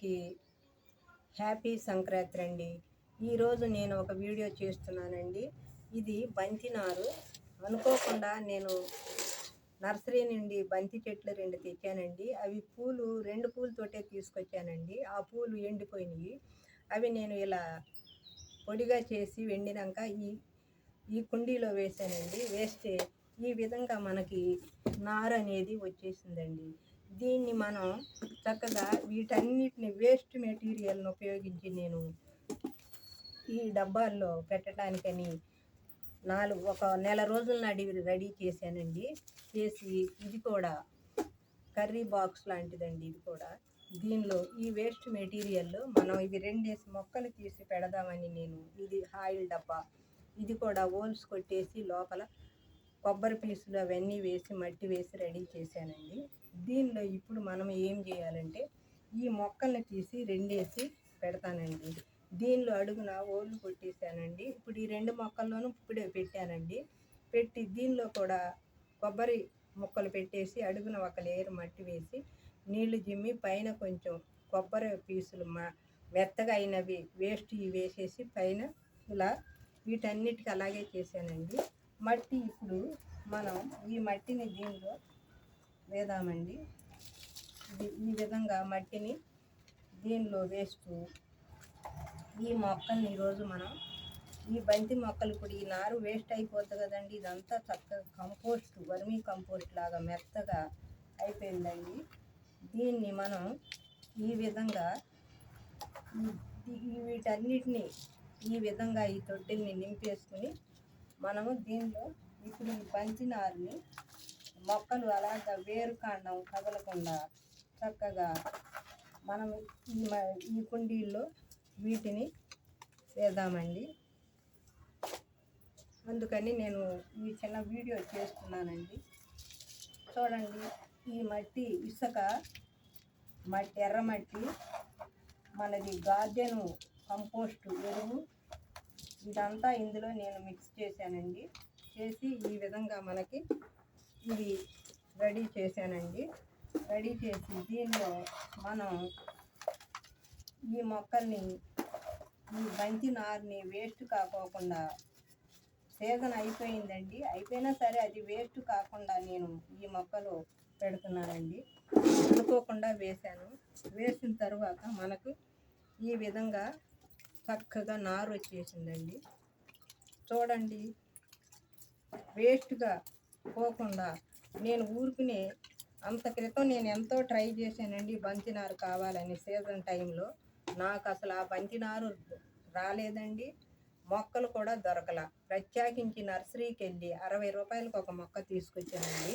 అందరికీ హ్యాపీ సంక్రాంతి అండి. ఈరోజు నేను ఒక వీడియో చేస్తున్నానండి. ఇది బంతి నారు. అనుకోకుండా నేను నర్సరీ నుండి బంతి చెట్లు 2 తెచ్చానండి. అవి పూలు 2 పూలతోటే తీసుకొచ్చానండి. ఆ పూలు ఎండిపోయినాయి. అవి నేను ఇలా పొడిగా చేసి వెండినాక ఈ కుండీలో వేసానండి. వేస్తే ఈ విధంగా మనకి నారు అనేది వచ్చేసిందండి. దీన్ని మనం చక్కగా వీటన్నిటిని వేస్ట్ మెటీరియల్ని ఉపయోగించి నేను ఈ డబ్బాల్లో పెట్టడానికని ఒక నెల రోజుల నాటి రెడీ చేశానండి. చేసి ఇది కూడా కర్రీ బాక్స్ లాంటిదండి. ఇది కూడా దీనిలో ఈ వేస్ట్ మెటీరియల్ మనం ఇవి 2 మొక్కలు తీసి పెడదామని నేను ఇది ఆయిల్ డబ్బా, ఇది కూడా హోల్స్ కొట్టేసి లోపల కొబ్బరి పీసులు అవన్నీ వేసి మట్టి వేసి రెడీ చేశానండి. దీనిలో ఇప్పుడు మనం ఏం చేయాలంటే ఈ మొక్కల్ని తీసి 2 పెడతానండి. దీనిలో అడుగున ఓళ్ళు కొట్టేశానండి. ఇప్పుడు ఈ 2 మొక్కల్లోనూ ఇప్పుడే పెట్టానండి. పెట్టి దీనిలో కూడా కొబ్బరి ముక్కలు పెట్టేసి అడుగున ఒక లేయర్ మట్టి వేసి నీళ్లు జిమ్మి పైన కొంచెం కొబ్బరి పీసులు మెత్తగా అయినవి వేస్ట్ వేసేసి పైన ఇలా వీటన్నిటికీ అలాగే చేశానండి. మట్టి ఇప్పుడు మనం ఈ మట్టిని దీనిలో వేద్దామండి. ఈ విధంగా మట్టిని దీనిలో వేస్తూ ఈ మొక్కల్ని ఈరోజు మనం ఈ బంతి మొక్కలు ఇప్పుడు ఈ నారు వేస్ట్ అయిపోతుంది కదండి. ఇదంతా చక్కగా కంపోస్ట్, వర్మీ కంపోస్ట్ లాగా మెత్తగా అయిపోయిందండి. దీన్ని మనం ఈ విధంగా వీటన్నిటిని ఈ విధంగా ఈ తొట్టెల్ని నింపేసుకుని మనము దీనిలో ఇప్పుడు ఈ బంతి నారుని మొక్కలు అలాగా వేరు కాండం కదలకుండా చక్కగా మనం ఈ కుండీల్లో వీటిని వేద్దామండి. అందుకని నేను ఈ చిన్న వీడియో చేస్తున్నానండి. చూడండి, ఈ మట్టి ఇసుక మట్టి, ఎర్రమట్టి, మనది గార్డెను కంపోస్టు ఎరువు ఇదంతా ఇందులో నేను మిక్స్ చేశానండి. చేసి ఈ విధంగా మనకి ఇది రెడీ చేశానండి. రెడీ చేసి దీనిలో మనం ఈ మొక్కల్ని ఈ బంతి నారుని వేస్ట్ కాకోకుండా సీజన్ అయిపోయిందండి. అయిపోయినా సరే అది వేస్ట్ కాకుండా నేను ఈ మొక్కలు పెడుతున్నానండి. అనుకోకుండా వేశాను. వేసిన తర్వాత మనకు ఈ విధంగా చక్కగా నారు వచ్చేసిందండి. చూడండి, వేస్ట్గా పోకుండా నేను ఊరుకునే అంత క్రితం నేను ఎంతో ట్రై చేశానండి బంతి నారు కావాలని. సీజన్ టైంలో నాకు అసలు ఆ బంతి నారు రాలేదండి. మొక్కలు కూడా దొరకల. ప్రత్యేకించి నర్సరీకి వెళ్ళి 60 రూపాయలకు ఒక మొక్క తీసుకొచ్చానండి.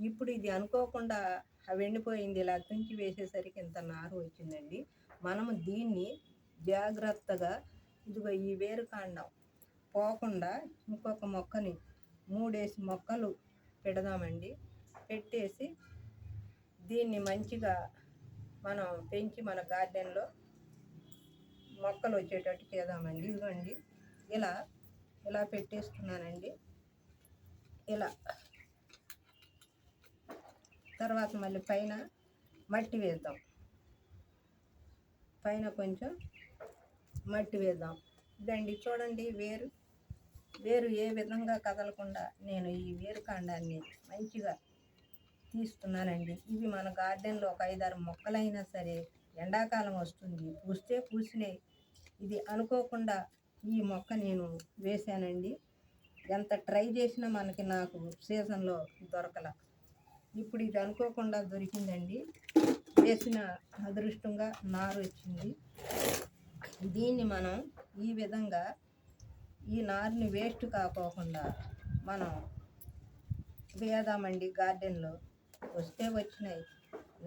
ఇప్పుడు ఇది అనుకోకుండా ఎండిపోయింది. ఇలా తుంచి వేసేసరికి ఇంత నారు వచ్చిందండి. మనము దీన్ని జాగ్రత్తగా ఇదిగో ఈ వేరుకాండం పోకుండా ఇంకొక మొక్కని 3 మొక్కలు పెడదామండి. పెట్టేసి దీన్ని మంచిగా మనం పెంచి మన గార్డెన్లో మొక్కలు వచ్చేటట్టు చేద్దామండి. ఇదిగోండి ఇలా పెట్టేస్తున్నానండి. ఇలా తర్వాత మళ్ళీ పైన మట్టి వేద్దాం. పైన కొంచెం మట్టి వేద్దాం. ఇదండి చూడండి, వేరు ఏ విధంగా కదలకుండా నేను ఈ వేరు కాండాన్ని మంచిగా తీస్తున్నానండి. ఇవి మన గార్డెన్లో ఒక 5-6 మొక్కలైనా సరే ఎండాకాలం వస్తుంది, పూస్తే పూసినాయి. ఇది అనుకోకుండా ఈ మొక్క నేను వేశానండి. ఎంత ట్రై చేసినా నాకు సీజన్లో దొరకల. ఇప్పుడు ఇది అనుకోకుండా దొరికిందండి. వేసిన అదృష్టంగా నారు వచ్చింది. దీన్ని మనం ఈ విధంగా ఈ నారుని వేస్ట్ కాకోకుండా మనం వేద్దామండి. గార్డెన్లో వస్తే వచ్చినాయి,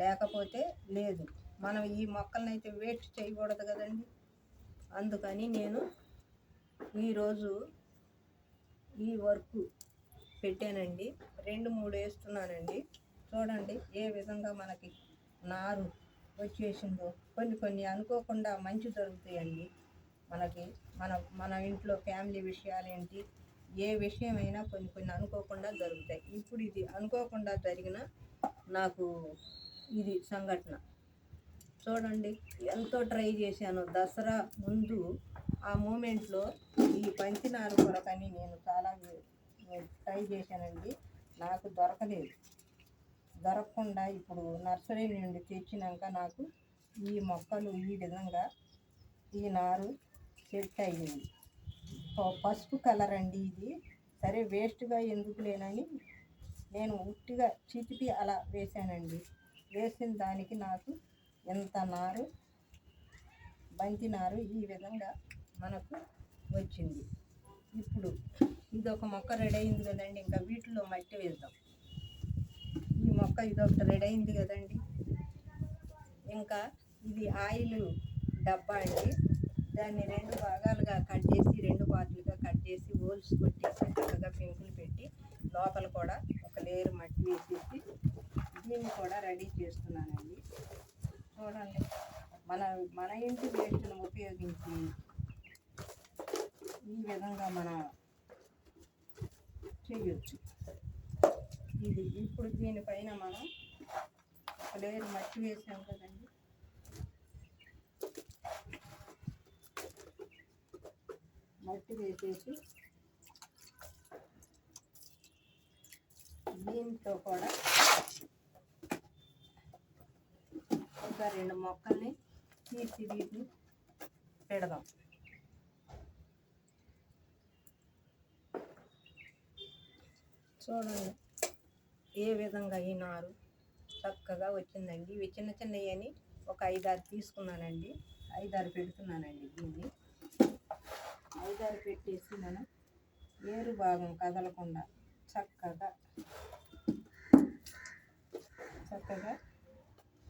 లేకపోతే లేదు. మనం ఈ మొక్కలను అయితే వేస్ట్ చేయకూడదు కదండి. అందుకని నేను ఈరోజు ఈ వర్క్ పెట్టానండి. 2-3 వేస్తున్నానండి. చూడండి ఏ విధంగా మనకి నారు వచ్చేసిందో. కొన్ని అనుకోకుండా మంచి దొరుకుతాయండి మనకి. మన ఇంట్లో ఫ్యామిలీ విషయాలు ఏంటి, ఏ విషయమైనా కొన్ని అనుకోకుండా దొరుకుతాయి. ఇప్పుడు ఇది అనుకోకుండా జరిగిన నాకు ఇది సంఘటన. చూడండి ఎంతో ట్రై చేశాను. దసరా ముందు ఆ మూమెంట్లో ఈ బంతినారు కొరకని నేను చాలా ట్రై చేశానండి. నాకు దొరకలేదు. దొరకకుండా ఇప్పుడు నర్సరీ నుండి తెచ్చినాక నాకు ఈ మొక్కలు ఈ విధంగా ఈ నారు సెట్ అయ్యింది. పసుపు కలర్ అండి ఇది. సరే వేస్ట్గా ఎందుకు లేనని నేను ఉట్టిగా చితిపి అలా వేశానండి. వేసిన దానికి నాకు ఎంత నారు బంతి నారు ఈ విధంగా మనకు వచ్చింది. ఇప్పుడు ఇది ఒక మొక్క రెడీ అయింది కదండి. ఇంకా వీటిలో మట్టి వేద్దాం. ఈ మొక్క ఇదొకటి రెడీ అయింది కదండి. ఇంకా ఇది ఆయిల్ డబ్బా అండి. దాన్ని 2 భాగాలుగా కట్ చేసి 2 పార్ట్లుగా కట్ చేసి హోల్స్ కొట్టేసి చక్కగా పెంకులు పెట్టి లోపల కూడా ఒక లేయర్ మట్టి వేసేసి దీన్ని కూడా రెడీ చేస్తున్నానండి. చూడండి మన ఇంటి వేస్ట్ను ఉపయోగించి ఈ విధంగా మనం చేయొచ్చు. ఇది ఇప్పుడు దీనిపైన మనం ఒక లేయర్ మట్టి వేసాం కదండి. మట్టి వేసేసి దీంతో కూడా ఒక 2 మొక్కల్ని తీసి వీటిని పెడదాం. చూడండి ఏ విధంగా ఈ నారు చక్కగా వచ్చిందండి. ఇవి చిన్న చిన్నవి అని ఒక 5-6 తీసుకున్నానండి. 5-6 పెడుతున్నానండి. దీన్ని 5-6 పెట్టేసి మనం ఏరు భాగం కదలకుండా చక్కగా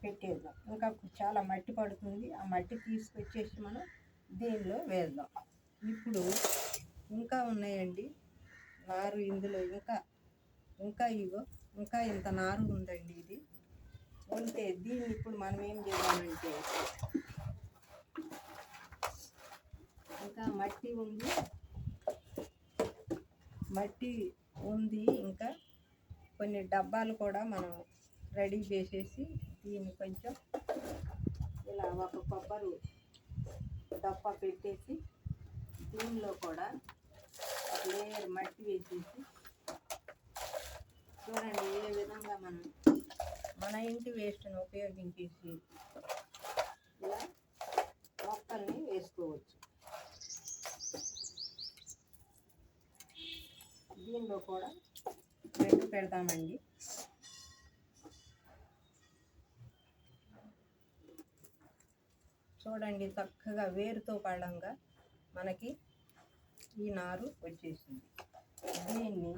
పెట్టేద్దాం. ఇంకా చాలా మట్టి పడుతుంది. ఆ మట్టి తీసుకొచ్చేసి మనం దీనిలో వేద్దాం. ఇప్పుడు ఇంకా ఉన్నాయండి నారు ఇందులో. ఇంకా ఇగో ఇంకా ఇంత నారు ఉందండి. ఇది ఉంటే దీన్ని ఇప్పుడు మనం ఏం చేద్దామంటే ఇంకా మట్టి ఉంది. ఇంకా కొన్ని డబ్బాలు కూడా మనం రెడీ చేసేసి దీన్ని కొంచెం ఇలా ఒక కొబ్బరి డబ్బా పెట్టేసి దీనిలో కూడా ఒక లేయర్ మట్టి వేసేసి చూడండి ఏ విధంగా మనం మన ఇంటి వేస్ట్ను ఉపయోగించేసి ఇలా మొక్కల్ని వేసుకోవచ్చు. దీనిలో కూడా 2 పెడతామండి. చూడండి చక్కగా వేరుతో పడంగా మనకి ఈ నారు వచ్చేసింది. దీన్ని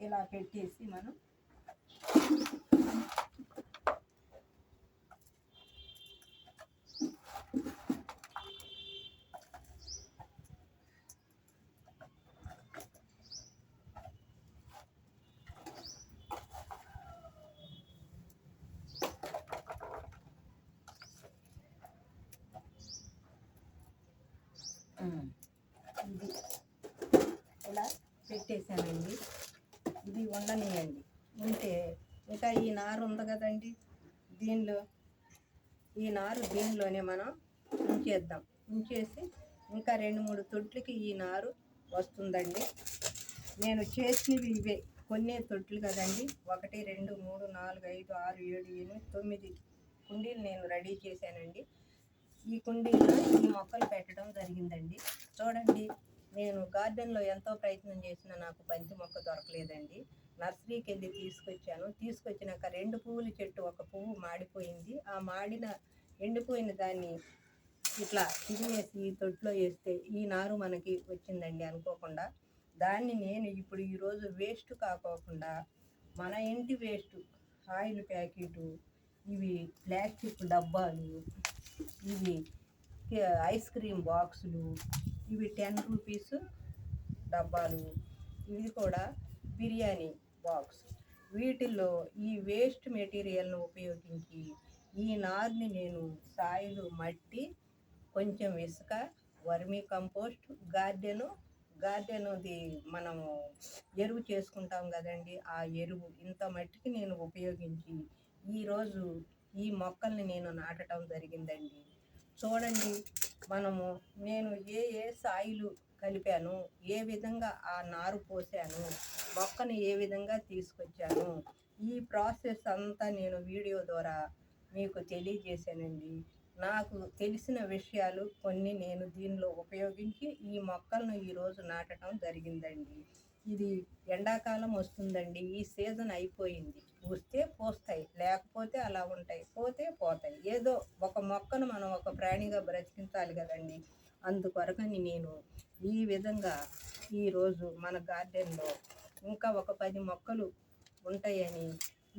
ఇలా పెట్టేసి మనం ఇది ఇలా పెట్టేసానండి. ఇది ఉండనియండి. ఉంటే ఇంకా ఈ నారు ఉంది కదండి. ఈ నారు దీనిలోనే మనం ఉంచేద్దాం. ఉంచేసి ఇంకా 2-3 తొట్లకి ఈ నారు వస్తుందండి. నేను చేసినవి ఇవే కొన్ని తొట్లు కదండి. 1 2 3 4 5 6 7 8 9 కుండీలు నేను రెడీ చేశానండి. ఈ కుండీలో ఈ మొక్కలు పెట్టడం జరిగిందండి. చూడండి నేను గార్డెన్లో ఎంతో ప్రయత్నం చేసినా నాకు బంతి మొక్క దొరకలేదండి. నర్సరీకి వెళ్ళి తీసుకొచ్చినాక 2 పువ్వుల చెట్టు, 1 పువ్వు మాడిపోయింది. ఆ ఎండిపోయిన దాన్ని ఇట్లా తిరిగేసి ఈ తొట్టులో వేస్తే ఈ నారు మనకి వచ్చిందండి అనుకోకుండా. దాన్ని నేను ఇప్పుడు ఈరోజు వేస్ట్ కాకోకుండా మన ఇంటి వేస్ట్ ఆయిల్ ప్యాకెటు, ఇవి ప్లాస్టిక్ డబ్బాలు, ఇవి ఐస్ క్రీమ్ బాక్సులు, ఇవి 10 రూపీస్ డబ్బాలు, ఇవి కూడా బిర్యానీ బాక్స్, వీటిల్లో ఈ వేస్ట్ మెటీరియల్ను ఉపయోగించి ఈ నారుని నేను సాయిలు, మట్టి, కొంచెం ఇసుక, వర్మీ కంపోస్ట్, గార్డెన్ది మనము ఎరువు చేసుకుంటాం కదండి. ఆ ఎరువు ఇంత మట్టికి నేను ఉపయోగించి ఈరోజు ఈ మొక్కల్ని నేను నాటడం జరిగిందండి. చూడండి, నేను ఏ సాయిలు కలిపాను, ఏ విధంగా ఆ నారు పోసాను, మొక్కను ఏ విధంగా తీసుకొచ్చాను, ఈ ప్రాసెస్ అంతా నేను వీడియో ద్వారా మీకు తెలియజేశానండి. నాకు తెలిసిన విషయాలు కొన్ని నేను దీనిలో ఉపయోగించి ఈ మొక్కలను ఈరోజు నాటడం జరిగిందండి. ఇది ఎండాకాలం వస్తుందండి. ఈ సీజన్ అయిపోయింది. పూస్తే పోస్తాయి, లేకపోతే అలా ఉంటాయి, పోతే పోతాయి. ఏదో ఒక మొక్కను మనం ఒక ప్రాణిగా బ్రతికించాలి కదండి. అందుకొరకని నేను ఈ విధంగా ఈరోజు మన గార్డెన్లో ఇంకా ఒక 10 మొక్కలు ఉంటాయని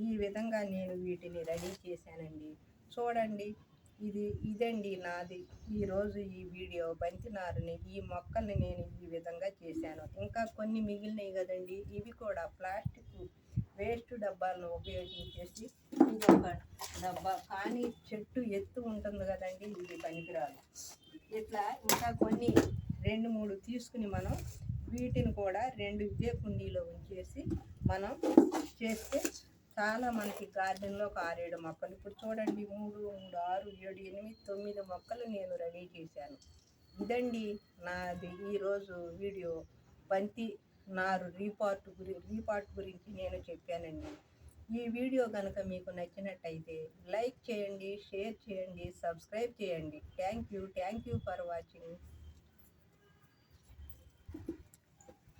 ఈ విధంగా నేను వీటిని రెడీ చేశానండి. చూడండి, ఇదండి నాది ఈరోజు ఈ వీడియో. బంతి నారుని, ఈ మొక్కల్ని నేను ఈ విధంగా చేశాను. ఇంకా కొన్ని మిగిలినవి కదండి, ఇవి కూడా ప్లాస్టిక్ వేస్ట్ డబ్బాలను ఉపయోగించేసి, ఇది ఒక డబ్బా, కానీ చెట్టు ఎత్తు ఉంటుంది కదండి, ఇది పనికిరాదు. ఇట్లా ఇంకా కొన్ని 2-3 తీసుకుని మనం వీటిని కూడా 2 ఇదే కుండీలో ఉంచేసి మనం చేస్తే చాలా మనకి గార్డెన్లో ఒక 6-7 మొక్కలు. ఇప్పుడు చూడండి, 3, 3, 6, 7, 8, 9 మొక్కలు నేను రెడీ చేశాను. ఇదండి నాది ఈరోజు వీడియో. బంతి నారు రీపాట్ గురించి నేను చెప్పానండి. ఈ వీడియో కనుక మీకు నచ్చినట్టయితే లైక్ చేయండి, షేర్ చేయండి, సబ్స్క్రైబ్ చేయండి. Thank you for watching.